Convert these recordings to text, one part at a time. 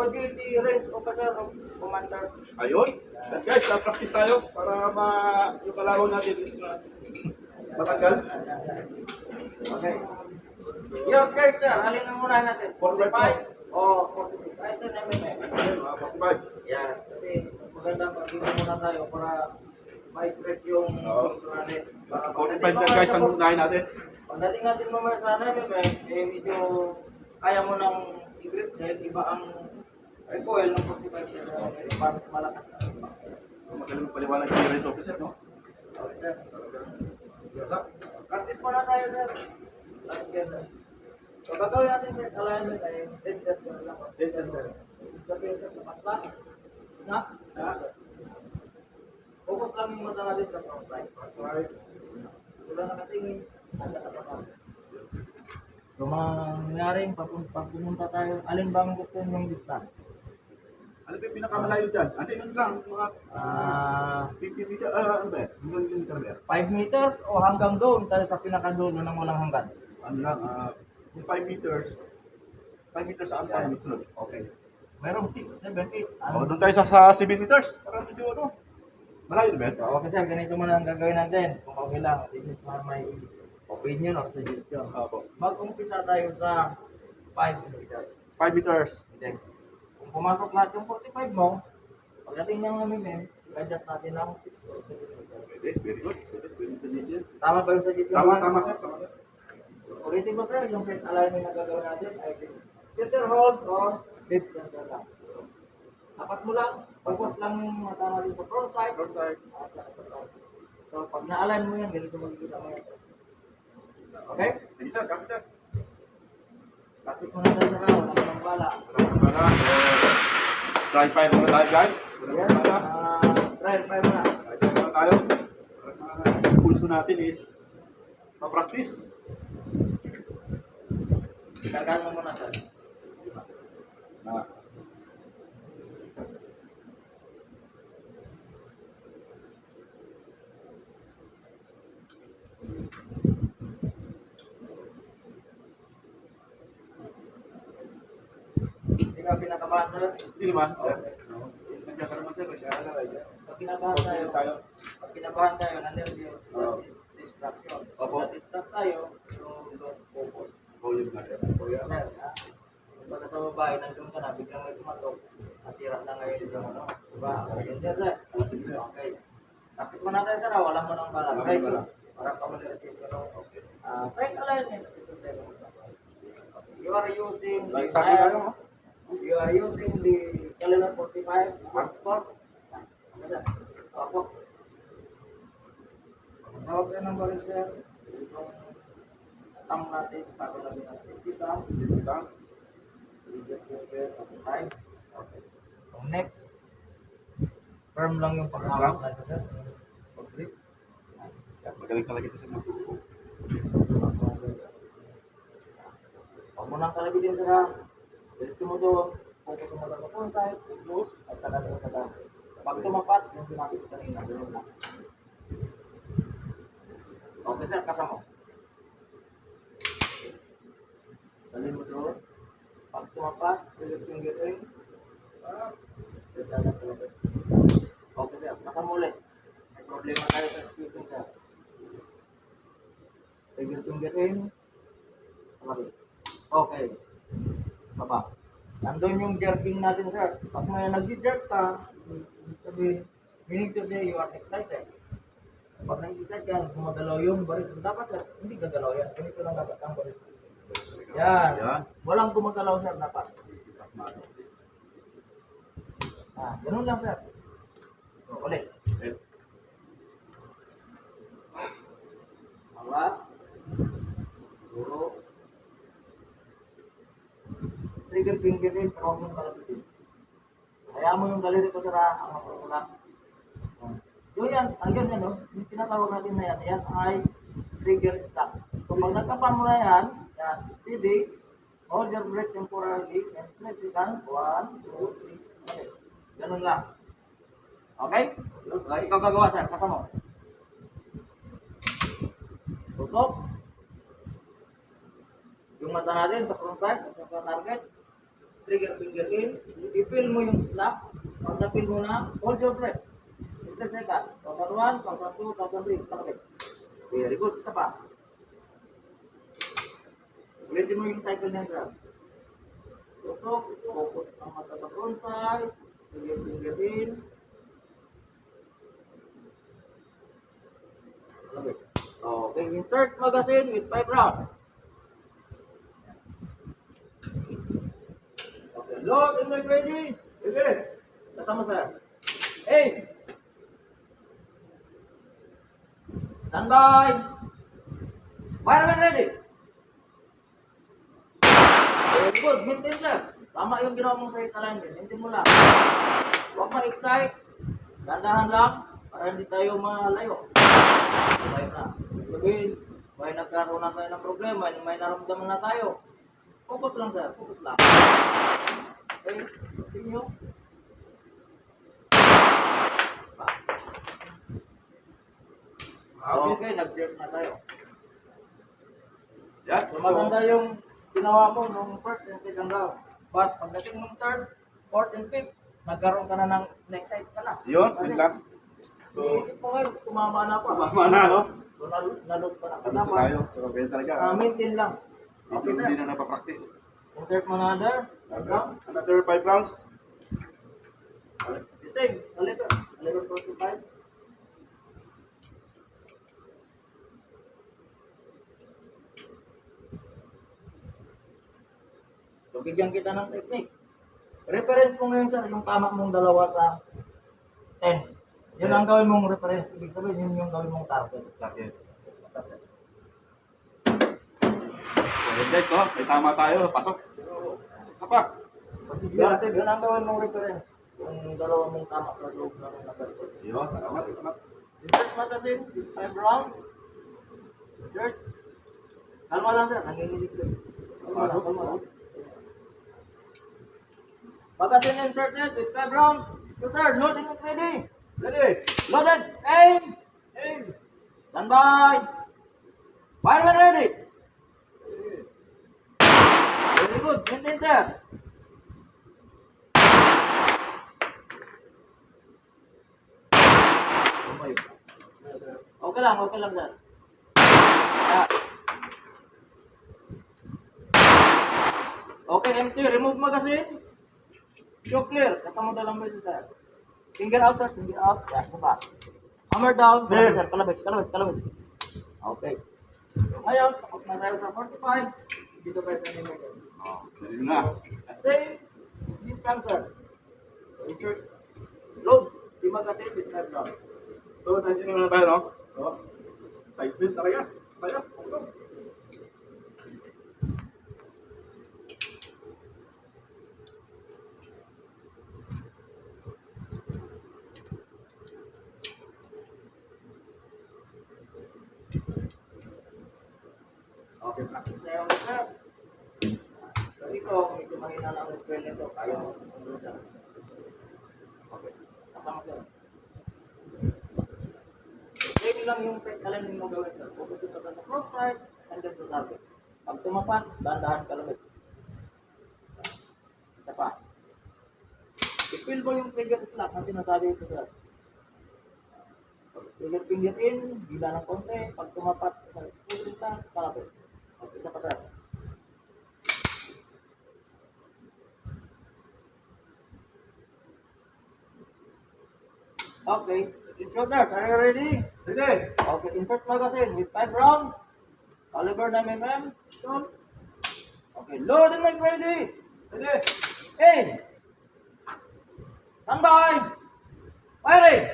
OJT Range Officer of Commander. Ayun. Guys, practice tayo para yung kalaro natin is matanggal. Okay. Your choice, sir. Alin ang muna natin? 45 o 46? Ay, sir, namin. Ayun, 45. Yan. Kasi maganda pag-iba muna tayo para ma-stretch yung natin. 45 na guys ang unahin natin. Pagdating natin mamaya sa namin, eh, medyo kaya mo nang i-grip dahil iba ang recoil ng 45 years old. Mas malakas na iba. Magaling paliwanag si Race Officer, no? Okay, sir. Yes, sir. Practice muna tayo, sir. So, gagawin natin sa alignment ay dead center lang. Dead center. Sabihin, sir, dapat lang. Na? Focus lang yung mata natin sa front side. Right. Wala nakatingin. Nasa katapat. So, mangyaring pag pumunta tayo, alin bang gusto nyong distance? Ano ba yung pinakamalayo dyan? Ano yun lang, mga 50 meter, ano ba? Hanggang yung meter ba? 5 meters o hanggang doon tayo sa pinakadulo ng walang hanggan? Ano lang, yung 5 meters, 5 meters sa ang sunod. Okay. Merong 6, 7, 8. O, doon tayo sa 7 meters. Para medyo ano, malayo ba? So, okay sir, ganito muna ang gagawin natin. Kung okay lang, this is my opinion or suggestion. Opo. Mag-umpisa tayo sa 5 meters. 5 meters. Then, kung pumasok lahat yung 45 mo, pagdating ng namin, i-adjust natin ng 6 or 7 meters. Pwede, very good. Pwede suggestion. Tama ba yung suggestion? Tama sir, tama sir. Ulitin ko sir, yung set alignment na gagawin natin ay center hold or dead center lang. Apat mo lang, focus lang yung mata natin sa front side. Front side. At sa side. So, pag na-align mo yan, ganito magkikita mo yan. Okay? Sige sir, kami sir. Practice muna tayo sa raw, wala ka ng bala. Try fire muna tayo guys. Yes, try muna. Try muna tayo. Ang pulso natin is ma-practice. Kargaan mo muna sir. Hindi ka pinakabahan sir. Hindi naman. Nandiyan ka naman sir. Pag kinabahan tayo, nandiyan yung distraction. Pag na-distract tayo, yung focus. Oh, yun nga sir. Sir, ha? Pagka sa babae, nandun ka na, biglang may tumatok, nasira na ngayon yung ano. Diba? Ayun sir, sir. Okay. Practice mo na tayo sir, wala mo nang bala. Try ko. Para familiarize ko nung side alignment. You are using the Caliber 45 hard sport. Opo. Tawag ka ng baril sir. Itong tang natin para lagi na safety tank. Okay. So next, firm lang yung paghawak natin sir. Pag-grip. Magaling talaga sa sir. Huwag mo nang kalabitin sir ha. Diretso mo doon. Focus mo lang sa front side, close, at saka doon sa down. Pag tumapat, yung sinabi ko kanina, ganoon lang. Okay sir, kasama mo. Dalhin mo doon. Pag tumapat, ulit yung gearing. Okay sir, kasama mo ulit. May problema tayo sa squeezing sir. Ulit yung gearing. Okay. Baba. Nandun yung jerking natin sir. Pag may nag-jerk ka, sabihin, meaning to say you are excited. Pag nag-excite ka, gumagalaw yung baris. Dapat sir, hindi gagalaw yan. Ganito lang dapat ang baris. Yan. Walang gumagalaw sir, dapat. Ganun lang sir. So, ulit. Awak. Guru. Trigger finger din, pero huwag mong kalabitin. Kaya mo yung daliri ko sira, ang makukulang. Yun yan, ang ganyan no, yung tinatawag natin na yan ay trigger stop. So pag nagkapan mo na yan, steady, hold your breath temporarily, and 3 seconds, 1, 2, 3, okay. Ganun lang. Okay? Ikaw gagawa sir, kasama mo. Tutok. Yung mata natin sa front side, sa target. trigger finger in, i-feel mo yung slap. Pag na-feel mo na, hold your breath. 50 seconds. 1,001, 1,002, 1,003. Takapit. Very good. Isa pa. Ulitin mo yung cycle niya, sir. Tutok, focus ang mata sa front side. Trigger finger in. Takapit. Okay, insert magazine with 5 rounds. Okay, load and make ready. Sige. Kasama, sir. Hey! Stand by! Fire when ready! Very good. Maintain, sir. Tama yung ginawa mong sa alignment. Maintain mo lang. Huwag ma-excite. Dandahan lang para hindi tayo malayo. Tayo na. Sabihin, may nagkaroon na tayo ng problema, may naramdaman na tayo. Focus lang, sir. Focus lang. Okay? Continue. Okay, nag-jerk na tayo. Yan. So, maganda yung ginawa mo nung first and second round. But pagdating ng third, fourth, and fifth, nagkaroon ka na ng next-side ka na. Yun, yun lang. So, Iisip mo ngayon, tumama na pa. tumama na, no? So, nalos ka na. Tapos na tayo. So, ganyan talaga. Maintain lang. Dito Okay, sir. hindi na napapractice. Insert mo na another. Another 5 rounds. The same. A level 45. So, bigyan kita ng technique. Reference mo ngayon, sir, yung tama mong dalawa sa 10. Yun ang gawin mong reference. Ibig sabihin, yun yung gawin mong target. Okay. So, guys, no? May tama tayo. Pasok. Isa pa. Yun ang gawin mong reference. Yung dalawa mong tama sa loob ng nagarito. Yun, salamat. Salamat. Insert magazine, 5 rounds. Insert. Kalma lang, sir. Nanginginig ko. Kalma lang, kalma lang. Magazine inserted with 5 rounds. Shooter, loading and ready. Ready? Loaded. Aim. Aim. Stand by. Fire when ready. Very good. Maintain, sir. Okay lang, sir. Yeah. Okay, empty. Remove magazine. Show clear. Kasama dalang mo sir. Finger out, sir. Finger out. Yeah, diba? Hammer down. Kalabit, sir. Kalabit. Okay. So, ngayon, tapos na tayo sa 45. Dito tayo sa number. Oh, dali na. Same distance, sir. Insert. Load. Di magazine with 5 rounds. So, nandiyan na tayo, no? So, side flip talaga. Tayo. Okay, practice na yung sir. So, ikaw, medyo mahina lang ang trail nito. Kaya mo. Okay. Kasama, sir. Pwede lang yung set align mo gawin, sir. Focus yung sa front side and then sa target. Pag tumapat, dahan-dahan ka lamig. Isa pa. I-feel mo yung trigger slap na sinasabi ko, sir. Trigger finger in, bila ng konti. Pag tumapat, pulis na, kalapit. Okay, isa pa, sir. Okay. Intruders, are you ready? Ready? Okay, insert magazine with 5 rounds. Caliber 9mm. Stop. Okay, load and make ready. Ready? Aim. Stand by. Firing.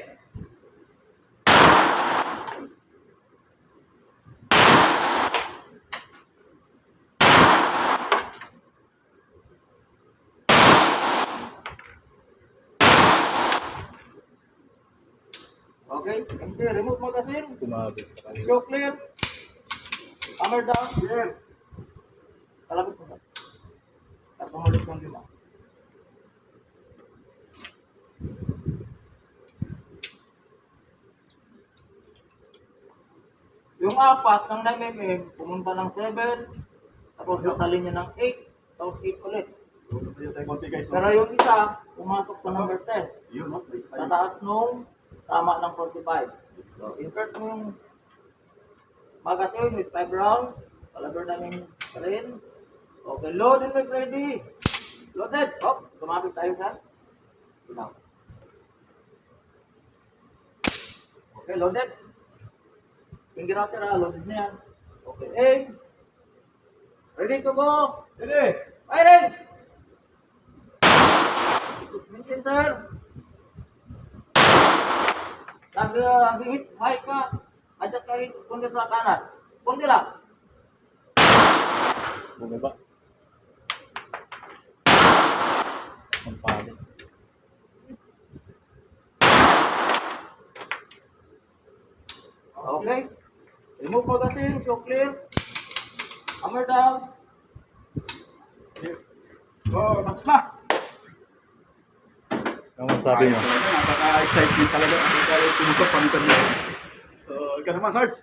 Okay, empty. Remove magazine. Show clear. Hammer down. Clear. Kalapit mo na. At pumulit ng 5. Yung 4 ng 9mm, pumunta ng 7, tapos nasa linya ng 8, tapos 8 ulit. Tayo tayo konti guys. Pero yung isa, pumasok sa number 10. Yun, no? Sa taas nung tama ng 45. So, insert mo yung magazine with 5 rounds. Caliber namin rin. Okay, load and make ready. Loaded. Oh, tumapit tayo sa ilaw. Okay, loaded. Finger out sir, loaded na yan. Okay, aim. Ready to go. Ready! Firing! Maintain sir. Hit, high ka. Adjust ka hit, kundi sa kanan. Kundi lang. Bumaba. Ang pali. Okay. Remove magazine, show clear. Hammer down. Oh, tapos na! Ano masabi mo? Napaka-exciting talaga. Napaka-exciting pag-ikan mo. Ikaw naman, Sarge.